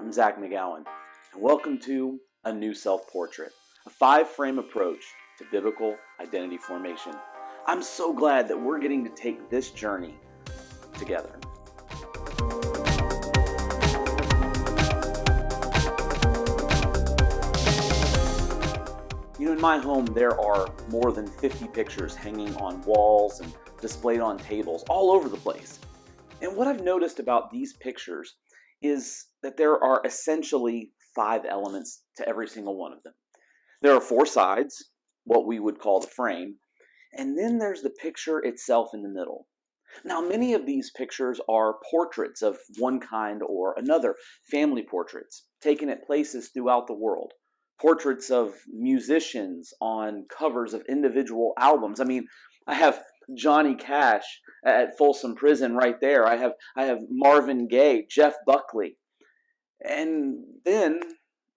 I'm Zach McGowan, and welcome to A New Self-Portrait, a 5-frame approach to biblical identity formation. I'm so glad that we're getting to take this journey together. In my home, there are more than 50 pictures hanging on walls and displayed on tables all over the place. And what I've noticed about these pictures is that there are essentially 5 elements to every single one of them. There are 4 sides, what we would call the frame, and then there's the picture itself in the middle. Now, many of these pictures are portraits of one kind or another, family portraits taken at places throughout the world. Portraits of musicians on covers of individual albums. I have Johnny Cash at Folsom Prison right there. I have Marvin Gaye, Jeff Buckley. And then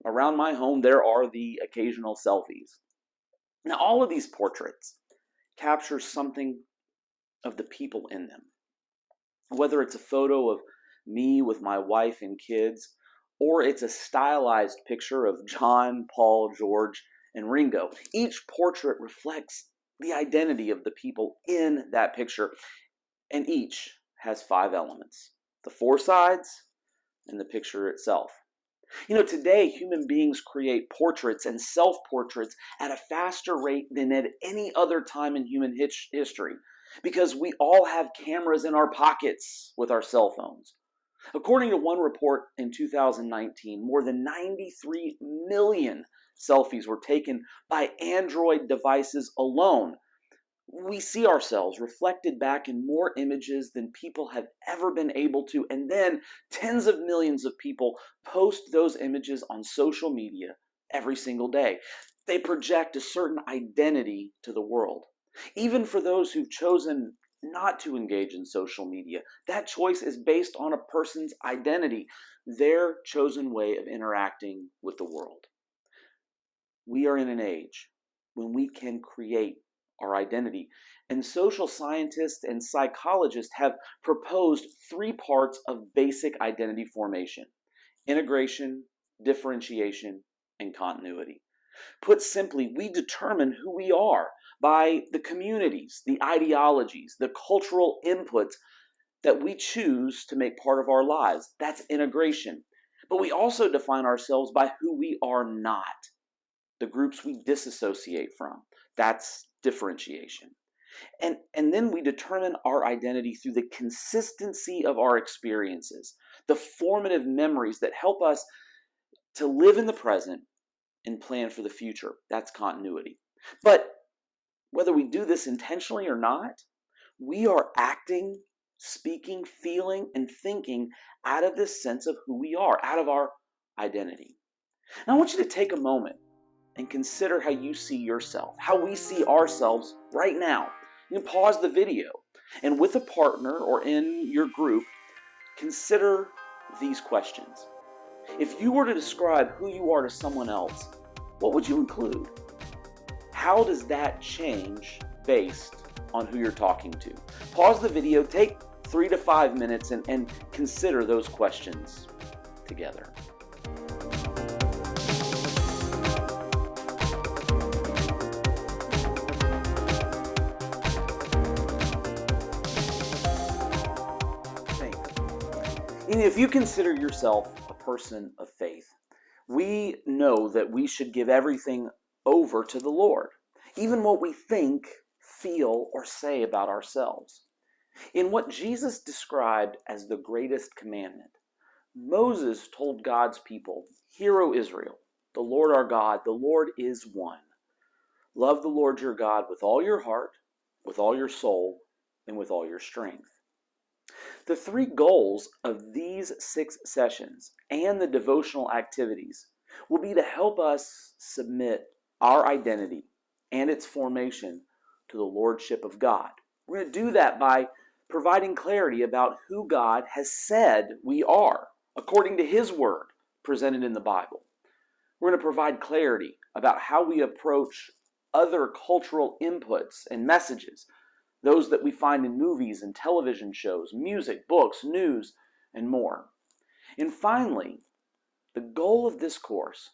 around my home there are the occasional selfies. Now all of these portraits capture something of the people in them. Whether it's a photo of me with my wife and kids, or it's a stylized picture of John, Paul, George, and Ringo. Each portrait reflects the identity of the people in that picture, and each has 5 elements: the 4 sides and the picture itself. Today human beings create portraits and self-portraits at a faster rate than at any other time in human history, because we all have cameras in our pockets with our cell phones. According to one report in 2019, more than 93 million selfies were taken by Android devices alone. We see ourselves reflected back in more images than people have ever been able to, and then tens of millions of people post those images on social media every single day. They project a certain identity to the world. Even for those who've chosen not to engage in social media, that choice is based on a person's identity, their chosen way of interacting with the world. We are in an age when we can create our identity, and social scientists and psychologists have proposed 3 parts of basic identity formation: integration, differentiation, and continuity. Put simply, we determine who we are by the communities, the ideologies, the cultural inputs that we choose to make part of our lives. That's integration. But we also define ourselves by who we are not, the groups we disassociate from. That's differentiation. And then we determine our identity through the consistency of our experiences, the formative memories that help us to live in the present and plan for the future. That's continuity. But whether we do this intentionally or not, we are acting, speaking, feeling, and thinking out of this sense of who we are, out of our identity. Now I want you to take a moment and consider how you see yourself, how we see ourselves right now. You can pause the video, and with a partner or in your group, consider these questions. If you were to describe who you are to someone else, what would you include? How does that change based on who you're talking to? Pause the video, take 3 to 5 minutes, and consider those questions together. If you consider yourself a person of faith, we know that we should give everything over to the Lord, even what we think, feel, or say about ourselves. In what Jesus described as the greatest commandment, Moses told God's people, "Hear, O Israel, the Lord our God, the Lord is one. Love the Lord your God with all your heart, with all your soul, and with all your strength." The 3 goals of these 6 sessions and the devotional activities will be to help us submit our identity and its formation to the Lordship of God. We're going to do that by providing clarity about who God has said we are, according to His Word presented in the Bible. We're going to provide clarity about how we approach other cultural inputs and messages, those that we find in movies and television shows, music, books, news, and more. And finally, The goal of this course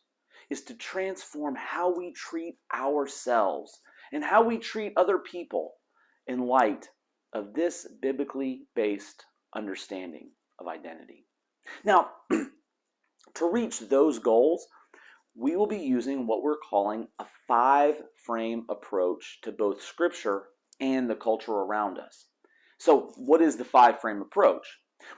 is to transform how we treat ourselves and how we treat other people in light of this biblically based understanding of identity. Now, to reach those goals, we will be using what we're calling a 5-frame approach to both Scripture and the culture around us. So, what is the 5-frame approach?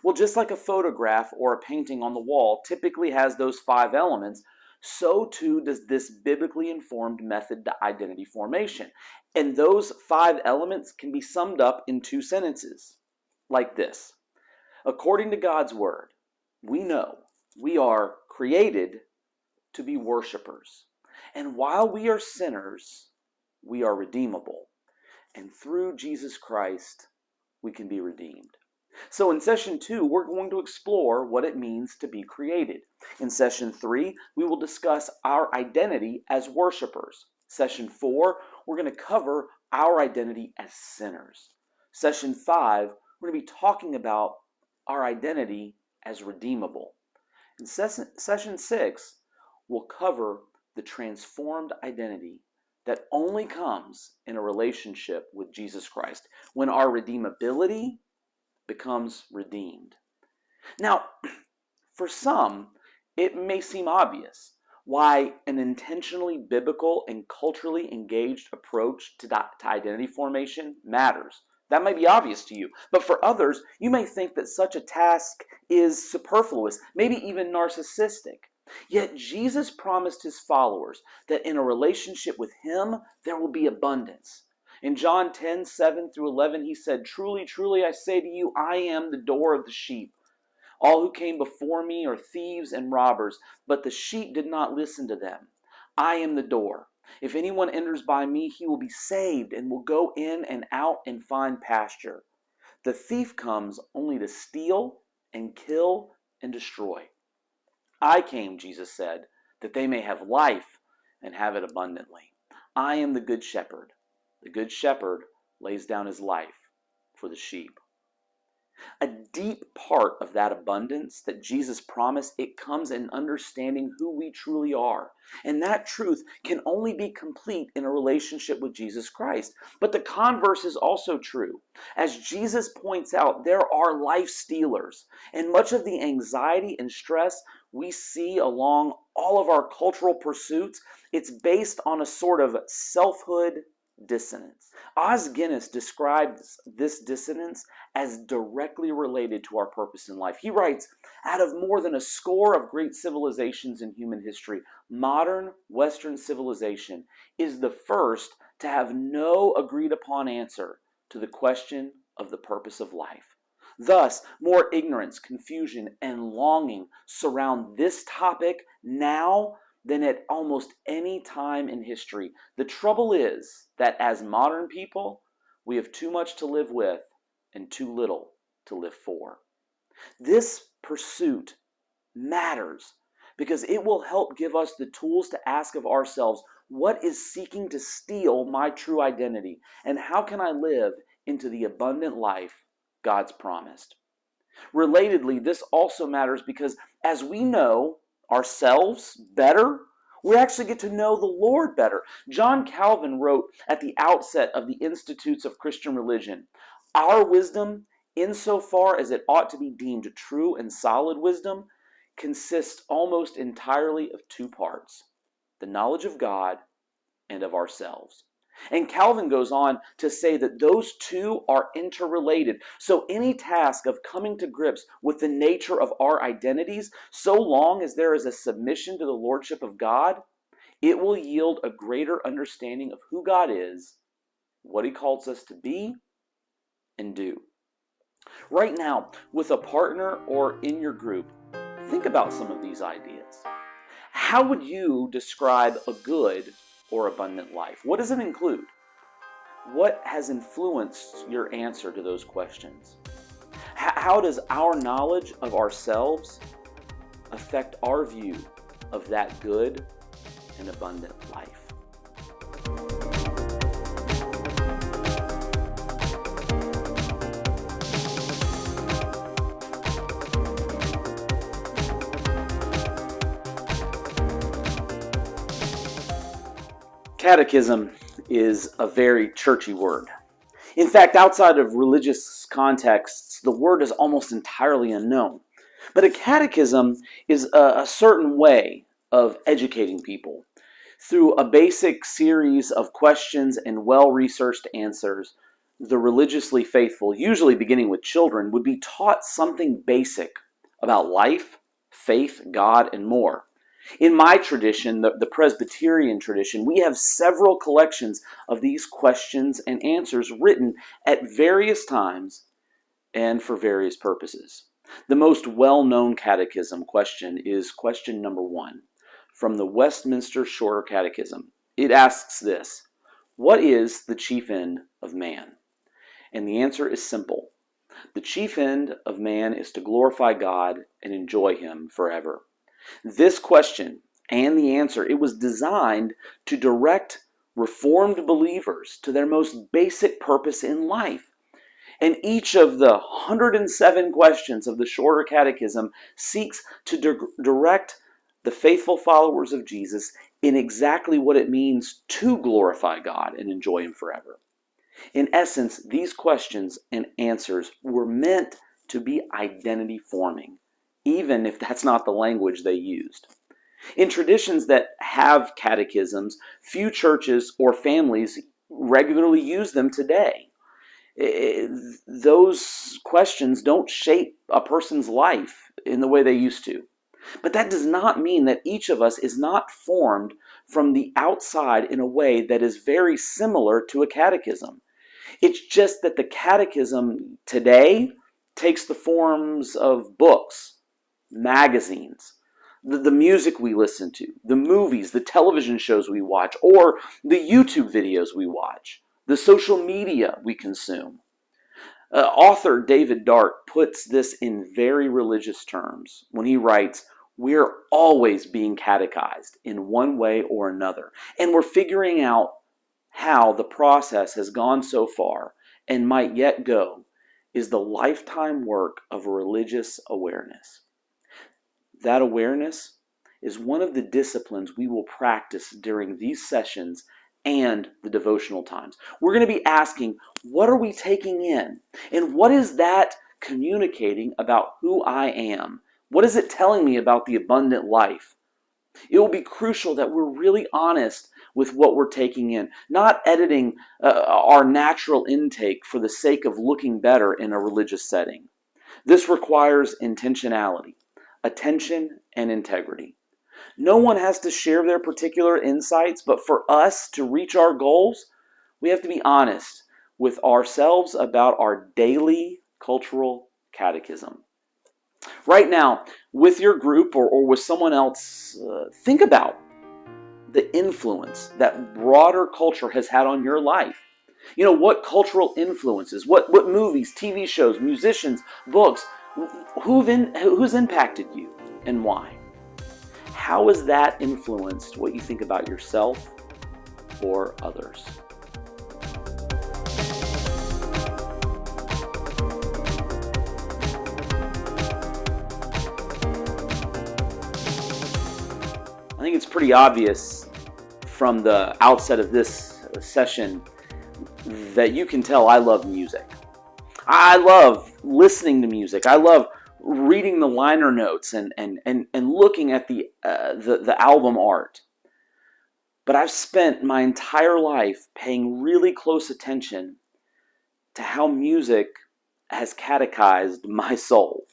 Well, just like a photograph or a painting on the wall typically has those 5 elements, so too does this biblically informed method to identity formation. And those 5 elements can be summed up in 2 sentences, like this. According to God's Word, we know we are created to be worshipers. And while we are sinners, we are redeemable. And through Jesus Christ, we can be redeemed. So in session 2, we're going to explore what it means to be created. In session 3, we will discuss our identity as worshipers. Session 4, we're going to cover our identity as sinners. Session 5, we're going to be talking about our identity as redeemable. In session 6, we'll cover the transformed identity that only comes in a relationship with Jesus Christ, when our redeemability becomes redeemed. Now, for some, it may seem obvious why an intentionally biblical and culturally engaged approach to identity formation matters. That might be obvious to you, but for others, you may think that such a task is superfluous, maybe even narcissistic. Yet Jesus promised his followers that in a relationship with him, there will be abundance. In John 10:7-11, he said, "Truly, truly, I say to you, I am the door of the sheep. All who came before me are thieves and robbers, but the sheep did not listen to them. I am the door. If anyone enters by me, he will be saved and will go in and out and find pasture. The thief comes only to steal and kill and destroy. I came," Jesus said, "that they may have life and have it abundantly. I am the good shepherd. The good shepherd lays down his life for the sheep." A deep part of that abundance that Jesus promised, it comes in understanding who we truly are. And that truth can only be complete in a relationship with Jesus Christ. But the converse is also true. As Jesus points out, there are life stealers. And much of the anxiety and stress we see along all of our cultural pursuits, it's based on a sort of selfhood dissonance. Os Guinness describes this dissonance as directly related to our purpose in life. He writes, "Out of more than a score of great civilizations in human history, modern Western civilization is the first to have no agreed upon answer to the question of the purpose of life. Thus, more ignorance, confusion, and longing surround this topic now than at almost any time in history. The trouble is that as modern people, we have too much to live with and too little to live for." This pursuit matters because it will help give us the tools to ask of ourselves, what is seeking to steal my true identity, and how can I live into the abundant life God's promised? Relatedly, this also matters because as we know ourselves better, we actually get to know the Lord better. John Calvin wrote at the outset of the Institutes of Christian Religion, "Our wisdom, insofar as it ought to be deemed true and solid wisdom, consists almost entirely of 2 parts, the knowledge of God and of ourselves." And Calvin goes on to say that those 2 are interrelated. So any task of coming to grips with the nature of our identities, so long as there is a submission to the lordship of God, it will yield a greater understanding of who God is, what he calls us to be and do. Right now, with a partner or in your group, think about some of these ideas. How would you describe a good or abundant life? What does it include? What has influenced your answer to those questions? How does our knowledge of ourselves affect our view of that good and abundant life? Catechism is a very churchy word. In fact, outside of religious contexts, the word is almost entirely unknown. But a catechism is a certain way of educating people through a basic series of questions and well-researched answers. The religiously faithful, usually beginning with children, would be taught something basic about life, faith, God, and more. In my tradition, the Presbyterian tradition, we have several collections of these questions and answers written at various times and for various purposes. The most well-known catechism question is question number 1 from the Westminster Shorter Catechism. It asks this: what is the chief end of man? And the answer is simple. The chief end of man is to glorify God and enjoy Him forever. This question and the answer, it was designed to direct Reformed believers to their most basic purpose in life. And each of the 107 questions of the Shorter Catechism seeks to direct the faithful followers of Jesus in exactly what it means to glorify God and enjoy Him forever. In essence, these questions and answers were meant to be identity forming, even if that's not the language they used. In traditions that have catechisms, few churches or families regularly use them today. Those questions don't shape a person's life in the way they used to. But that does not mean that each of us is not formed from the outside in a way that is very similar to a catechism. It's just that the catechism today takes the forms of books, magazines, the music we listen to, the movies, the television shows we watch, or the YouTube videos we watch, the social media we consume. Author David Dart puts this in very religious terms when he writes, "We're always being catechized in one way or another, and we're figuring out how the process has gone so far and might yet go is the lifetime work of religious awareness." That awareness is one of the disciplines we will practice during these sessions and the devotional times. We're going to be asking, what are we taking in? And what is that communicating about who I am? What is it telling me about the abundant life? It will be crucial that we're really honest with what we're taking in, not editing our natural intake for the sake of looking better in a religious setting. This requires intentionality, attention, and integrity. No one has to share their particular insights, but for us to reach our goals, we have to be honest with ourselves about our daily cultural catechism. Right now, with your group or with someone else, think about the influence that broader culture has had on your life. You know, what cultural influences, what movies, TV shows, musicians, books, who's impacted you and why? How has that influenced what you think about yourself or others? I think it's pretty obvious from the outset of this session that you can tell I love music. I love listening to music. I love reading the liner notes and looking at the album art. But I've spent my entire life paying really close attention to how music has catechized my soul.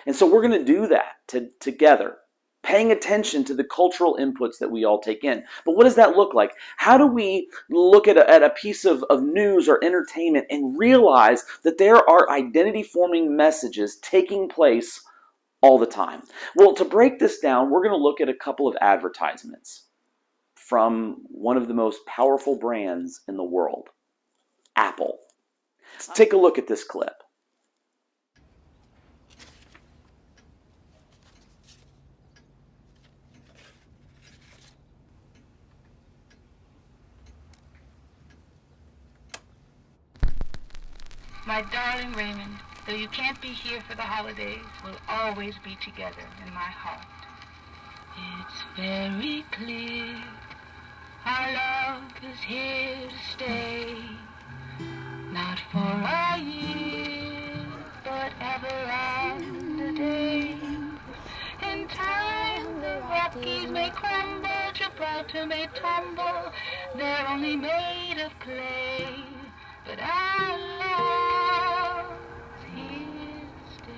And so we're going to do that together, paying attention to the cultural inputs that we all take in. But what does that look like? How do we look at a piece of news or entertainment and realize that there are identity-forming messages taking place all the time? Well, to break this down, we're going to look at a couple of advertisements from one of the most powerful brands in the world, Apple. Let's take a look at this clip. My darling Raymond, though you can't be here for the holidays, we'll always be together in my heart. It's very clear Our love is here to stay, not for a year, but ever and a day. In time the Rockies may crumble, Gibraltar may tumble, they're only made of clay, but our love is here to stay.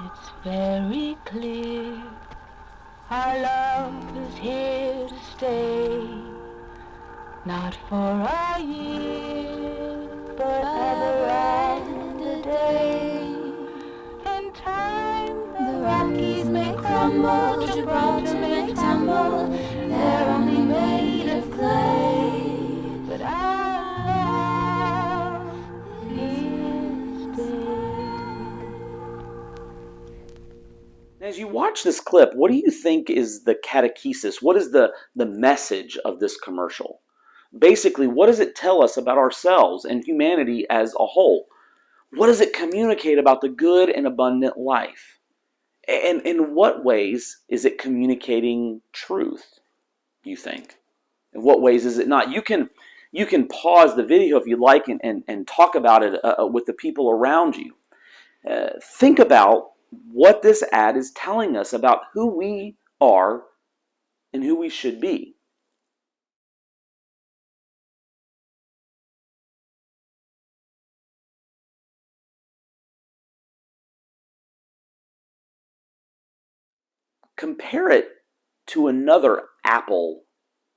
It's very clear, our love is here to stay, not for a year, but ever and a day. In time the Rockies may crumble, Gibraltar may tumble, they're only made of clay, but our love is here to stay. As you watch this clip, what do you think is the catechesis? What is the message of this commercial? Basically, what does it tell us about ourselves and humanity as a whole? What does it communicate about the good and abundant life? And in what ways is it communicating truth, you think? In what ways is it not? You can pause the video if you'd like and talk about it with the people around you. Think about what this ad is telling us about who we are and who we should be. Compare it to another Apple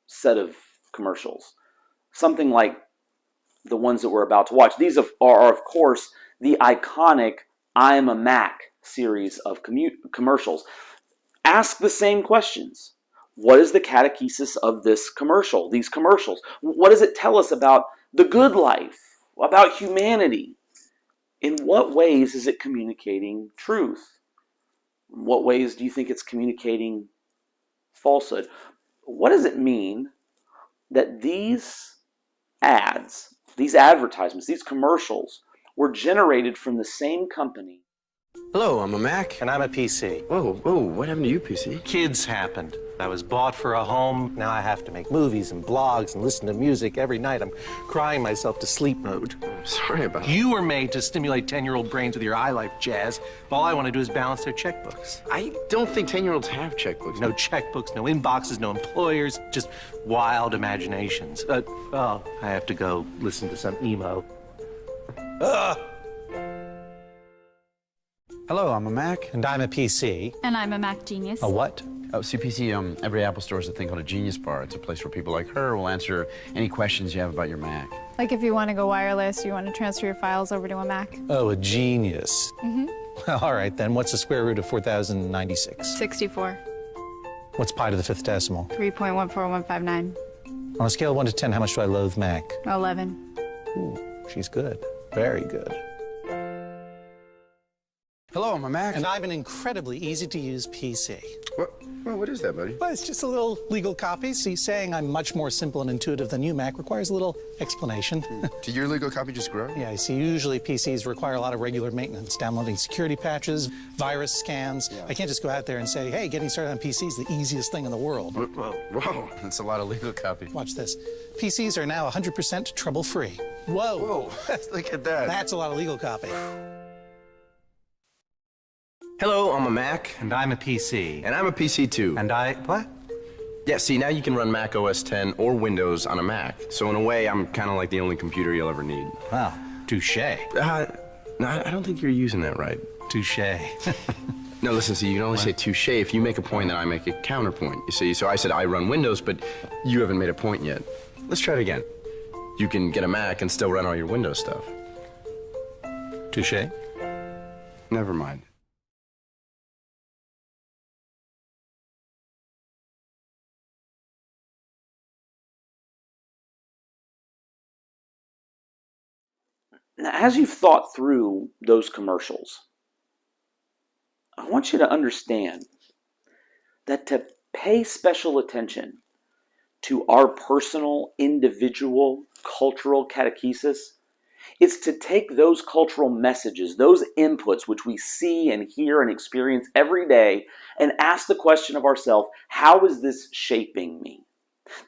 set of commercials. Something like the ones that we're about to watch. These are of course, the iconic I Am a Mac series of commercials. Ask the same questions. What is the catechesis of this commercial, these commercials? What does it tell us about the good life, about humanity? In what ways is it communicating truth? In what ways do you think it's communicating falsehood? What does it mean that these ads, these advertisements, these commercials were generated from the same company? Hello, I'm a Mac. And I'm a PC. Whoa, what happened to you, PC? Kids happened. I was bought for a home. Now I have to make movies and blogs and listen to music every night. I'm crying myself to sleep mode. Sorry about You were made to stimulate 10-year-old brains with your iLife jazz. All I want to do is balance their checkbooks. I don't think 10-year-olds have checkbooks. No checkbooks, no inboxes, no employers, just wild imaginations. I have to go listen to some emo. Hello, I'm a Mac. And I'm a PC. And I'm a Mac genius. A what? Oh, see, PC, every Apple store has a thing called a Genius Bar. It's a place where people like her will answer any questions you have about your Mac. Like if you want to go wireless, you want to transfer your files over to a Mac. Oh, a genius. Mm-hmm. Well, all right, then. What's the square root of 4,096? 64. What's pi to the fifth decimal? 3.14159. On a scale of 1 to 10, how much do I loathe Mac? 11. Ooh, she's good. Very good. Hello, I'm a Mac. And I'm an incredibly easy-to-use PC. What is that, buddy? Well, it's just a little legal copy. See, saying I'm much more simple and intuitive than you, Mac, requires a little explanation. Did your legal copy just grow? Yeah, I see, usually PCs require a lot of regular maintenance, downloading security patches, virus scans. Yeah. I can't just go out there and say, hey, getting started on PC is the easiest thing in the world. Whoa, that's a lot of legal copy. Watch this. PCs are now 100% trouble-free. Whoa. Look at that. That's a lot of legal copy. Hello, I'm a Mac. And I'm a PC. And I'm a PC too. And what? Yeah, see, now you can run Mac OS 10 or Windows on a Mac. So in a way, I'm kind of like the only computer you'll ever need. Wow, touche. No, I don't think you're using that right. Touche. No, listen, see, you can only say touche if you make a point, then I make a counterpoint. You see, so I said I run Windows, but you haven't made a point yet. Let's try it again. You can get a Mac and still run all your Windows stuff. Touche. Never mind. Now, as you've thought through those commercials, I want you to understand that to pay special attention to our personal, individual, cultural catechesis, it's to take those cultural messages, those inputs which we see and hear and experience every day, and ask the question of ourselves, how is this shaping me?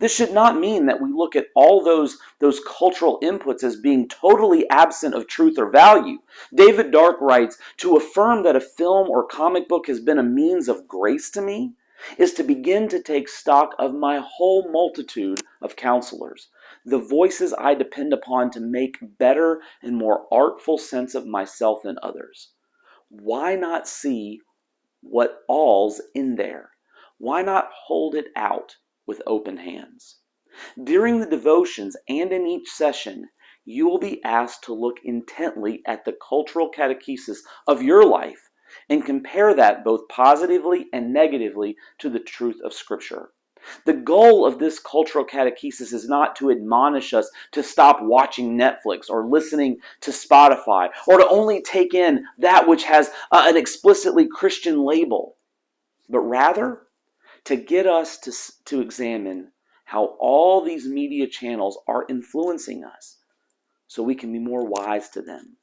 This should not mean that we look at all those cultural inputs as being totally absent of truth or value. David Dark writes, to affirm that a film or comic book has been a means of grace to me is to begin to take stock of my whole multitude of counselors, the voices I depend upon to make better and more artful sense of myself and others. Why not see what all's in there? Why not hold it out with open hands? During the devotions and in each session, you will be asked to look intently at the cultural catechesis of your life and compare that both positively and negatively to the truth of Scripture. The goal of this cultural catechesis is not to admonish us to stop watching Netflix or listening to Spotify or to only take in that which has an explicitly Christian label, but rather to get us to examine how all these media channels are influencing us so we can be more wise to them,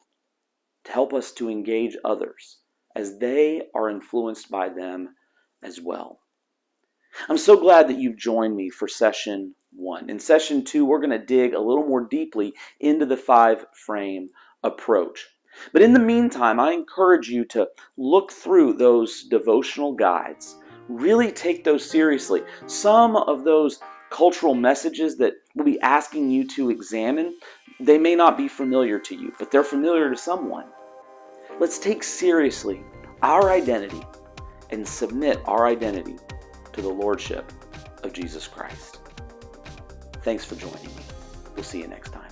to help us to engage others as they are influenced by them as well. I'm so glad that you've joined me for session 1. In session 2, we're going to dig a little more deeply into the 5-frame approach. But in the meantime, I encourage you to look through those devotional guides. Really take those seriously. Some of those cultural messages that we'll be asking you to examine, they may not be familiar to you, but they're familiar to someone. Let's take seriously our identity and submit our identity to the Lordship of Jesus Christ. Thanks for joining me. We'll see you next time.